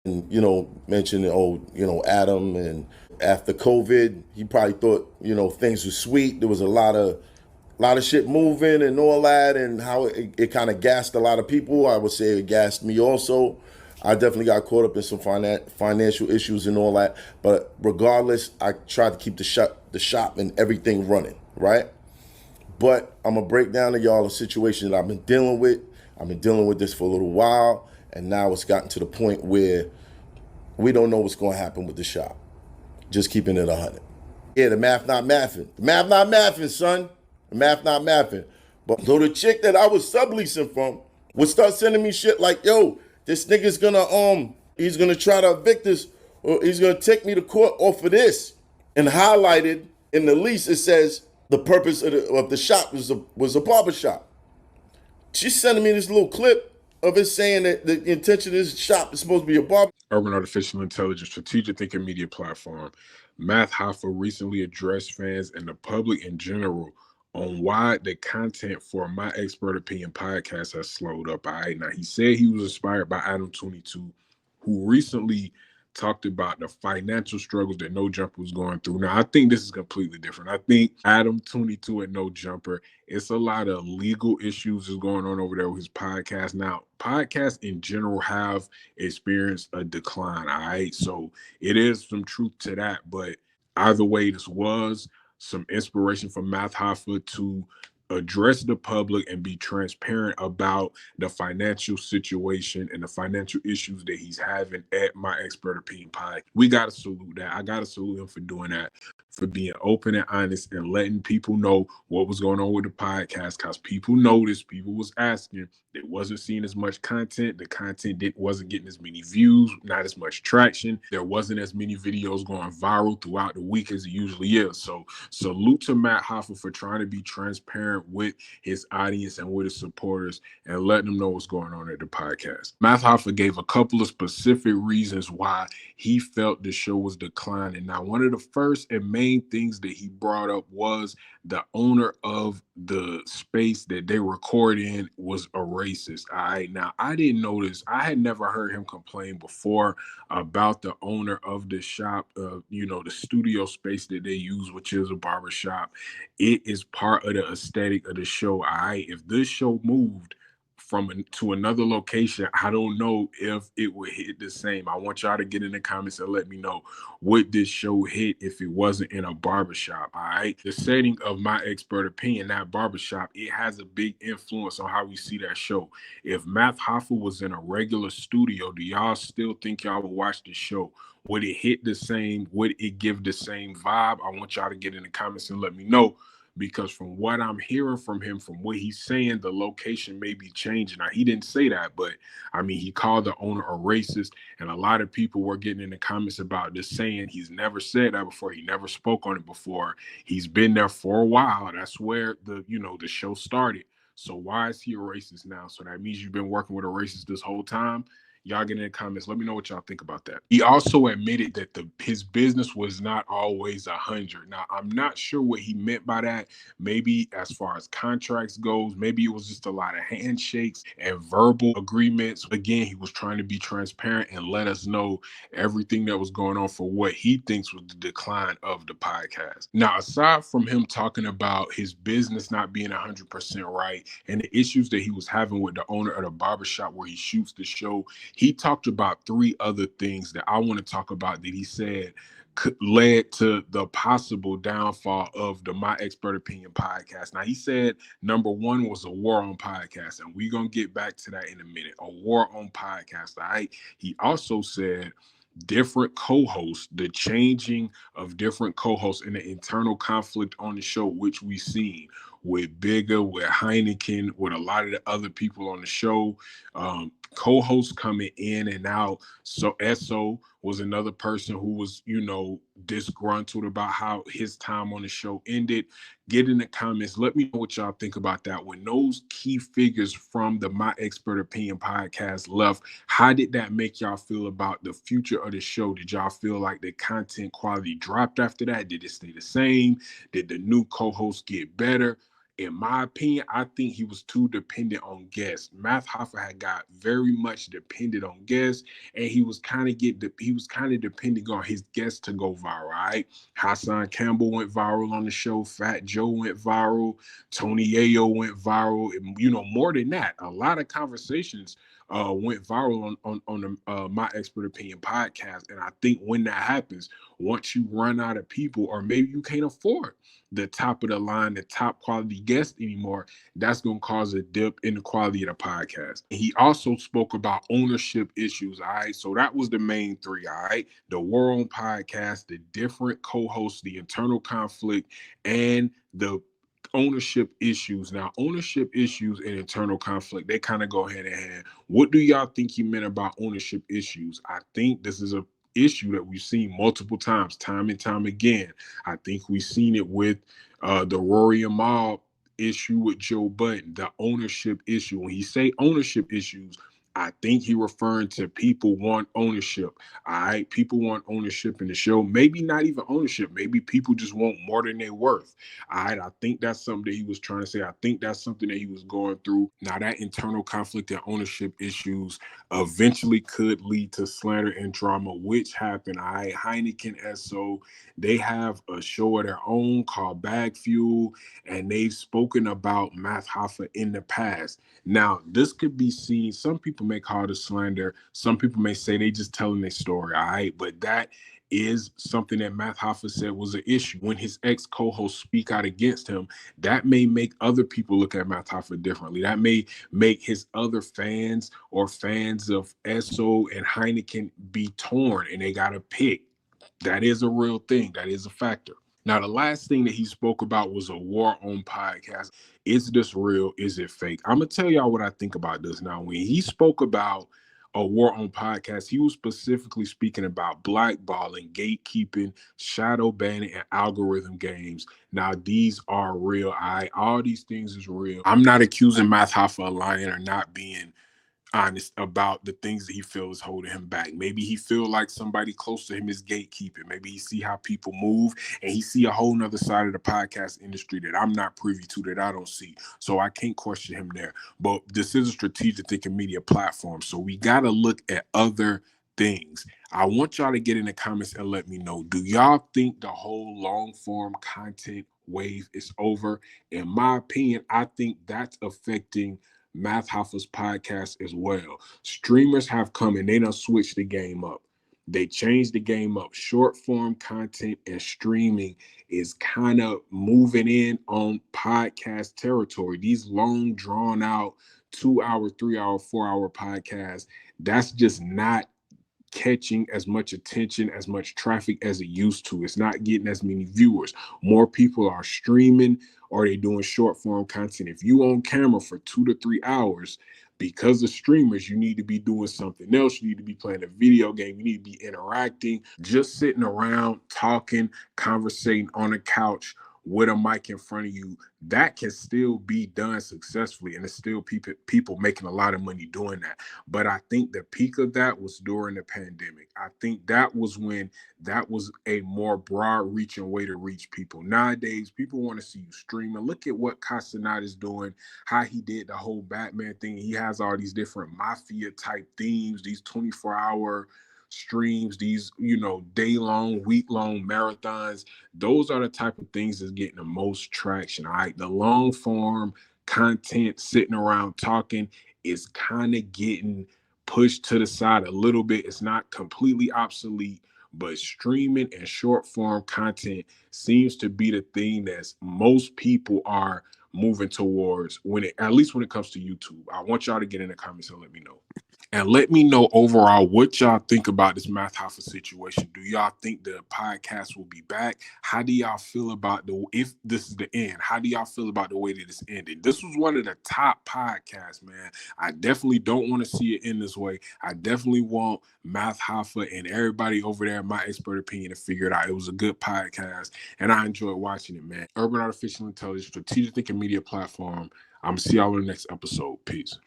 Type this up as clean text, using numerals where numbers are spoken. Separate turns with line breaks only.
and, mentioned, Adam, and after COVID, he probably thought, things were sweet. There was a lot of shit moving and all that, and how it kind of gassed a lot of people. I would say it gassed me also. I definitely got caught up in some financial issues and all that. But regardless, I tried to keep the shop and everything running, right? But I'm gonna break down to y'all a situation that I've been dealing with. I've been dealing with this for a little while, and now it's gotten to the point where we don't know what's gonna happen with the shop. Just keeping it 100. Yeah, the math not mathing. The math not mathing, son. The math not mathing. But so the chick that I was subleasing from would start sending me shit like, yo, this nigga's he's gonna try to evict us, or he's gonna take me to court off of this. And highlighted in the lease, it says the purpose of the shop was a barbershop. She's sending me this little clip of it saying that the intention of this shop is supposed to be a barber.
Urban Artificial Intelligence Strategic Thinking Media Platform. Math Hoffa recently addressed fans and the public in general on why the content for My Expert Opinion podcast has slowed up. All right. Now, he said he was inspired by Adam 22, who recently talked about the financial struggles that No Jumper was going through. Now, I think this is completely different. I think Adam 22 and No Jumper, it's a lot of legal issues is going on over there with his podcast. Now, podcasts in general have experienced a decline, all right? So it is some truth to that, but either way, this was some inspiration from Math Hoffa to address the public and be transparent about the financial situation and the financial issues that he's having at My Expert Opinion Pie. We got to salute that. I got to salute him for doing that, for being open and honest and letting people know what was going on with the podcast, because people noticed, people was asking. They wasn't seeing as much content. The content wasn't getting as many views, not as much traction. There wasn't as many videos going viral throughout the week as it usually is. So salute to Matt Hoffa for trying to be transparent with his audience and with his supporters and letting them know what's going on at the podcast. Matt Hoffa gave a couple of specific reasons why he felt the show was declining. Now, one of the first and main things that he brought up was the owner of the space that they record in was a racist. All right. Now, I didn't notice. I had never heard him complain before about the owner of the shop, the studio space that they use, which is a barbershop. It is part of the aesthetic of the show. All right. If this show moved to another location, I don't know if it would hit the same. I want y'all to get in the comments and let me know, would this show hit if it wasn't in a barbershop? All right. The setting of My Expert Opinion, that barbershop, it has a big influence on how we see that show. If Math Hoffa was in a regular studio, do y'all still think y'all would watch the show? Would it hit the same? Would it give the same vibe? I want y'all to get in the comments and let me know, because from what I'm hearing from him, from what he's saying, the location may be changing. Now, he didn't say that, but I mean, he called the owner a racist, and a lot of people were getting in the comments about this, saying he's never said that before. He never spoke on it before. He's been there for a while. That's where the show started. So why is he a racist now? So that means you've been working with a racist this whole time? Y'all get in the comments. Let me know what y'all think about that. He also admitted that his business was not always 100. Now, I'm not sure what he meant by that. Maybe as far as contracts goes, maybe it was just a lot of handshakes and verbal agreements. Again, he was trying to be transparent and let us know everything that was going on for what he thinks was the decline of the podcast. Now, aside from him talking about his business not being 100% right and the issues that he was having with the owner of the barbershop where he shoots the show, he talked about 3 other things that I want to talk about that he said led to the possible downfall of the My Expert Opinion podcast. Now, he said number 1 was a war on podcasts, and we're going to get back to that in a minute. A war on podcasts, all right? He also said different co-hosts, the changing of different co-hosts and the internal conflict on the show, which we've seen with Bigger, with Heineken, with a lot of the other people on the show, co-hosts coming in and out. So SO was another person who was, disgruntled about how his time on the show ended. Get in the comments. Let me know what y'all think about that. When those key figures from the My Expert Opinion podcast left, how did that make y'all feel about the future of the show? Did y'all feel like the content quality dropped after that? Did it stay the same? Did the new co-hosts get better? In my opinion, I think he was too dependent on guests. Math Hoffa had got very much dependent on guests, and he was kind of depending on his guests to go viral. All right, Hassan Campbell went viral on the show. Fat Joe went viral. Tony Yayo went viral. And, more than that, a lot of conversations went viral on the My Expert Opinion podcast. And I think when that happens, once you run out of people, or maybe you can't afford the top of the line, the top quality guest anymore, that's going to cause a dip in the quality of the podcast. And he also spoke about ownership issues. All right. So that was the main three. All right. The War on Podcast, the different co hosts, the internal conflict, and the ownership issues. Now, ownership issues and internal conflict, they kind of go hand in hand. What do y'all think he meant about ownership issues? I think this is a issue that we've seen multiple times, time and time again. I think we've seen it with the Rory and Mal issue with Joe Budden, the ownership issue. When he say ownership issues, I think he referring to people want ownership. All right, people want ownership in the show. Maybe not even ownership. Maybe people just want more than they're worth. All right, I think that's something that he was trying to say. I think that's something that he was going through. Now, that internal conflict and ownership issues eventually could lead to slander and drama, which happened. All right, Heineken SO, they have a show of their own called Bag Fuel, and they've spoken about Math Hoffa in the past. Now, this could be seen, some people may call it slander. Some people may say they just telling their story, all right? But that is something that Math Hoffa said was an issue. When his ex-co-hosts speak out against him, that may make other people look at Math Hoffa differently. That may make his other fans or fans of Esso and Heineken be torn, and they got to pick. That is a real thing. That is a factor. Now, the last thing that he spoke about was a war on podcast. Is this real? Is it fake? I'm going to tell y'all what I think about this. Now, when he spoke about a war on podcast, he was specifically speaking about blackballing, gatekeeping, shadow banning, and algorithm games. Now, these are real. All these things is real. I'm not accusing Math Hoffa of lying or not being honest about the things that he feels is holding him back. Maybe he feel like somebody close to him is gatekeeping. Maybe he see how people move, and he see a whole nother side of the podcast industry that I'm not privy to, that I don't see. So I can't question him there. But this is a strategic thinking media platform, so we got to look at other things. I want y'all to get in the comments and let me know, do y'all think the whole long form content wave is over? In my opinion, I think that's affecting Math Hoffa's podcast as well. Streamers have come and they done switched the game up. They changed the game up. Short form content and streaming is kind of moving in on podcast territory. These long, drawn out 2 hour, 3 hour, 4 hour podcasts, that's just not catching as much attention, as much traffic as it used to. It's not getting as many viewers. More people are streaming or they doing short form content. If you on camera for 2 to 3 hours, because of streamers, you need to be doing something else. You need to be playing a video game. You need to be interacting. Just sitting around, talking, conversating on a couch with a mic in front of you, that can still be done successfully, and it's still people making a lot of money doing that. But I think the peak of that was during the pandemic. I think that was when that was a more broad reaching way to reach people. Nowadays, people want to see you streaming. Look at what Casanat is doing, how he did the whole Batman thing. He has all these different mafia type themes, these 24-hour streams, these, day-long, week-long marathons. Those are the type of things that's getting the most traction. All right, the long form content, sitting around talking, is kind of getting pushed to the side a little bit. It's not completely obsolete, but streaming and short form content seems to be the thing that most people are moving towards, at least when it comes to YouTube. I want y'all to get in the comments and let me know. And let me know overall what y'all think about this Math Hoffa situation. Do y'all think the podcast will be back? How do y'all feel about if this is the end? How do y'all feel about the way that it's ending? This was one of the top podcasts, man. I definitely don't want to see it end this way. I definitely want Math Hoffa and everybody over there, My Expert Opinion, to figure it out. It was a good podcast, and I enjoyed watching it, man. Urban Artificial Intelligence, strategic thinking media platform. I'm going to see y'all in the next episode. Peace.